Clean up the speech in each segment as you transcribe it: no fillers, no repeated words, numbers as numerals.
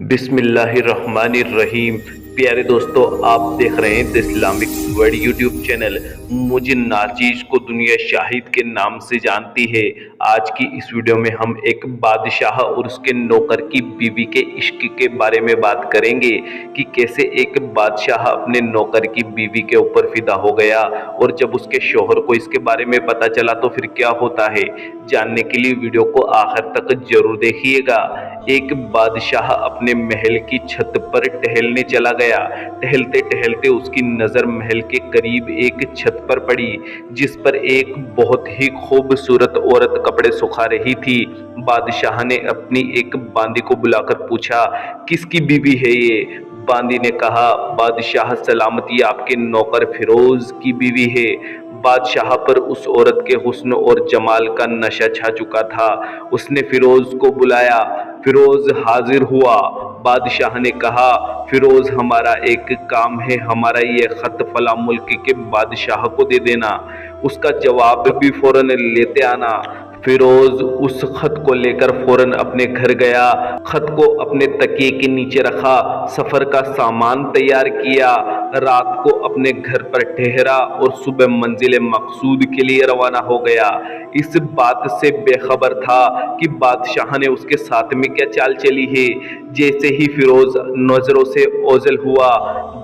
بسم اللہ الرحمن الرحیم۔ پیارے دوستو، آپ دیکھ رہے ہیں the Islamic world YouTube channel. مجھے ناچیز کو دنیا شاہد کے نام سے جانتی ہے۔ آج کی اس ویڈیو میں ہم ایک بادشاہ اور اس کے نوکر کی بیوی کے عشق کے بارے میں بات کریں گے کہ کیسے ایک بادشاہ اپنے نوکر کی بیوی کے اوپر فدا ہو گیا، اور جب اس کے شوہر کو اس کے بارے میں پتہ چلا تو پھر کیا ہوتا ہے۔ جاننے کے لیے ویڈیو کو آخر تک ضرور دیکھیے گا۔ ایک بادشاہ اپنے محل کی چھت پر ٹہلنے چلا گیا۔ ٹہلتے ٹہلتے اس کی نظر محل کے قریب ایک چھت پر پڑی، جس پر ایک بہت ہی خوبصورت عورت کپڑے سکھا رہی تھی۔ بادشاہ نے اپنی ایک باندی کو بلا کر پوچھا، کس کی بیوی ہے یہ؟ باندی نے کہا، بادشاہ سلامتی، آپ کے نوکر فیروز کی بیوی ہے۔ بادشاہ پر اس عورت کے حسن اور جمال کا نشہ چھا چکا تھا۔ اس نے فیروز کو بلایا۔ فیروز حاضر ہوا۔ بادشاہ نے کہا، فیروز، ہمارا ایک کام ہے، ہمارا یہ خط فلاں ملک کے بادشاہ کو دے دینا، اس کا جواب بھی فوراً لیتے آنا۔ فیروز اس خط کو لے کر فوراً اپنے گھر گیا، خط کو اپنے تکیے کے نیچے رکھا، سفر کا سامان تیار کیا، رات کو اپنے گھر پر ٹھہرا اور صبح منزل مقصود کے لیے روانہ ہو گیا۔ اس بات سے بے خبر تھا کہ بادشاہ نے اس کے ساتھ میں کیا چال چلی ہے۔ جیسے ہی فیروز نظروں سے اوجھل ہوا،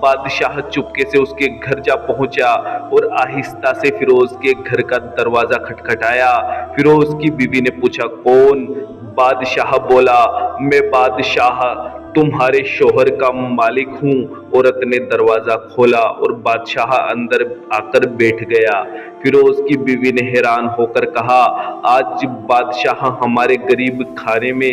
بادشاہ چپکے سے اس کے گھر جا پہنچا اور آہستہ سے فیروز کے گھر کا دروازہ کھٹکھٹایا۔ فیروز کی بیوی نے پوچھا، کون؟ بادشاہ بولا، میں بادشاہ تمہارے شوہر کا مالک ہوں۔ عورت نے دروازہ کھولا اور بادشاہ اندر آ کر بیٹھ گیا۔ فیروز کی بیوی نے حیران ہو کر کہا، آج بادشاہ ہمارے غریب کھانے میں؟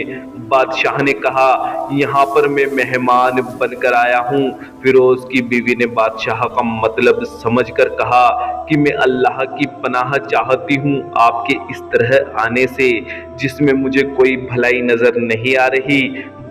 بادشاہ نے کہا، یہاں پر میں مہمان بن کر آیا ہوں۔ فیروز کی بیوی نے بادشاہ کا مطلب سمجھ کر کہا کہ میں اللہ کی پناہ چاہتی ہوں آپ کے اس طرح آنے سے، جس میں مجھے کوئی بھلائی نظر نہیں آ رہی۔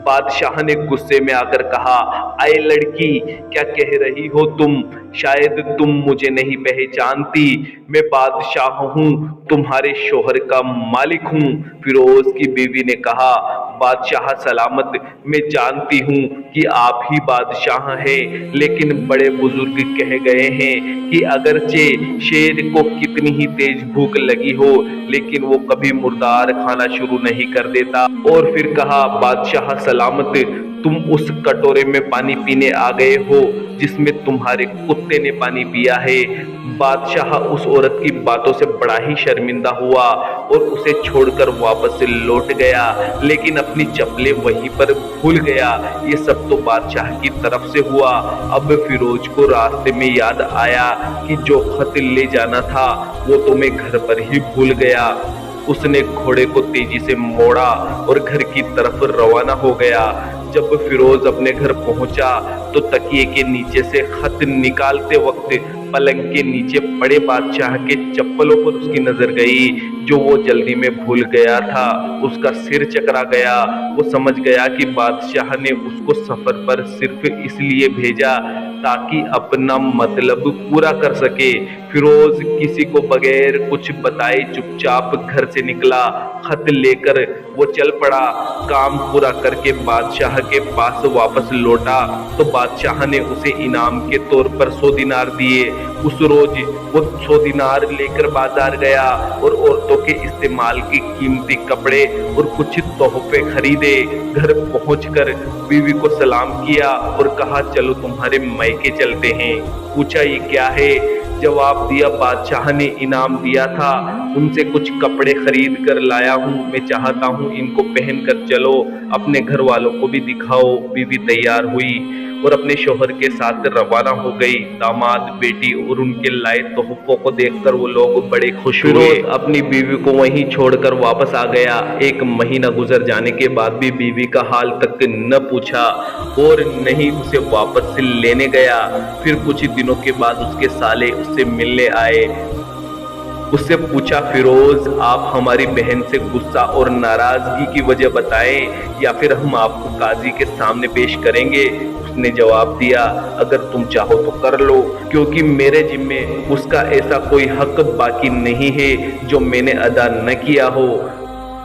بادشاہ نے غصے میں آ کر کہا، اے لڑکی، کیا کہہ رہی ہو تم؟ شاید تم مجھے نہیں پہچانتی، میں بادشاہ ہوں، تمہارے شوہر کا مالک ہوں۔ فیروز کی بیوی نے کہا، بادشاہ سلامت، میں جانتی ہوں کہ آپ ہی بادشاہ ہیں، لیکن بڑے بزرگ کہہ گئے ہیں کہ اگرچہ شیر کو کتنی ہی تیز بھوک لگی ہو، لیکن وہ کبھی مردار کھانا شروع نہیں کر دیتا۔ اور پھر کہا، بادشاہ سلامت، تم اس کٹورے میں پانی پینے آ گئے ہو جس میں تمہارے کتے نے پانی پیا ہے۔ بادشاہ اس عورت کی باتوں سے بڑا ہی شرمندہ ہوا اور اسے چھوڑ کر واپس لوٹ گیا، لیکن اپنی چپلیں وہیں پر بھول گیا۔ یہ سب تو بادشاہ کی طرف سے ہوا۔ اب فیروز کو راستے میں یاد آیا کہ جو خط لے جانا تھا وہ تو میں گھر پر ہی بھول گیا۔ اس نے گھوڑے کو تیزی سے موڑا اور گھر کی طرف روانہ ہو گیا۔ جب فیروز اپنے گھر پہنچا تو تکیے کے نیچے سے خط نکالتے وقت پلنگ کے نیچے پڑے بادشاہ کے چپلوں پر اس کی نظر گئی، جو وہ جلدی میں بھول گیا تھا۔ اس کا سر چکرا گیا۔ وہ سمجھ گیا کہ بادشاہ نے اس کو سفر پر صرف اس لیے بھیجا تاکہ اپنا مطلب پورا کر سکے۔ فیروز کسی کو بغیر کچھ بتائے چپ چاپ گھر سے نکلا۔ خط لے کر وہ چل پڑا۔ کام پورا کر کے بادشاہ کے پاس واپس لوٹا تو بادشاہ نے اسے انعام کے طور پر 100 دینار دیے۔ اس روز وہ 100 دینار لے کر بازار گیا اور عورتوں کے استعمال کے قیمتی کپڑے اور کچھ تحفے خریدے۔ گھر پہنچ کر بیوی کو سلام کیا اور کہا، چلو تمہارے میکے چلتے ہیں۔ پوچھا، یہ کیا ہے؟ جواب دیا، بادشاہ نے انعام دیا تھا، ان سے کچھ کپڑے خرید کر لایا ہوں، میں چاہتا ہوں ان کو پہن کر چلو، اپنے گھر والوں کو بھی دکھاؤ۔ بیوی تیار ہوئی اور اپنے شوہر کے ساتھ روانہ ہو گئی۔ داماد، بیٹی اور ان کے لائے تحفوں کو دیکھ کر وہ لوگ بڑے خوش ہوئے۔ فیروز اپنی بیوی کو وہیں چھوڑ کر واپس آ گیا۔ ایک مہینہ گزر جانے کے بعد بھی بیوی کا حال تک نہ پوچھا اور نہ ہی اسے واپس لینے گیا۔ پھر کچھ دنوں کے بعد اس کے سالے اس سے ملنے آئے۔ اس سے پوچھا، فیروز، آپ ہماری بہن سے غصہ اور ناراضگی کی وجہ بتائیں یا پھر ہم آپ کو قاضی کے سامنے پیش کریں گے۔ اس نے جواب دیا، اگر تم چاہو تو کر لو، کیونکہ میرے ذمے اس کا ایسا کوئی حق باقی نہیں ہے جو میں نے ادا نہ کیا ہو۔